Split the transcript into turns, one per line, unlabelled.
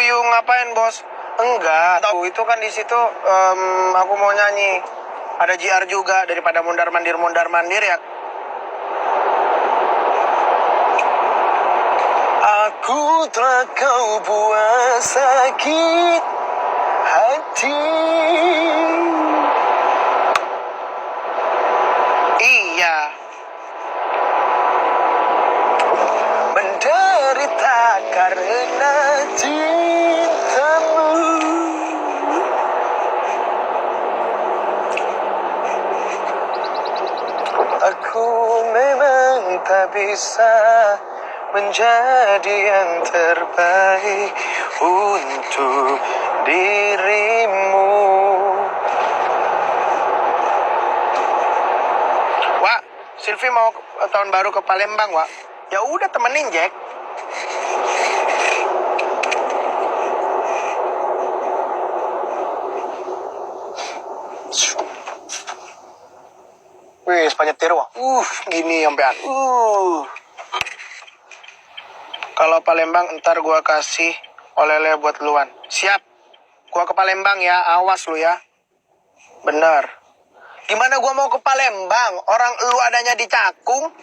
you ngapain, Bos? Enggak, tahu itu kan di situ aku mau nyanyi. Ada JR juga, daripada mondar-mandir ya. Aku telah kau buat sakit hati. Iya. Menderita karena cintamu. Aku memang tak bisa menjadi yang terbaik untuk dirimu. Wak, Silvi mau tahun baru ke Palembang, Wak. Ya udah temenin, Jack. Wih, sepanjang Wak. Gini sampean. Kalau Palembang ntar gua kasih oleh-oleh buat luan. Siap. Gua ke Palembang ya, awas lu ya. Bener. Gimana gua mau ke Palembang? Orang lu adanya di Cakung.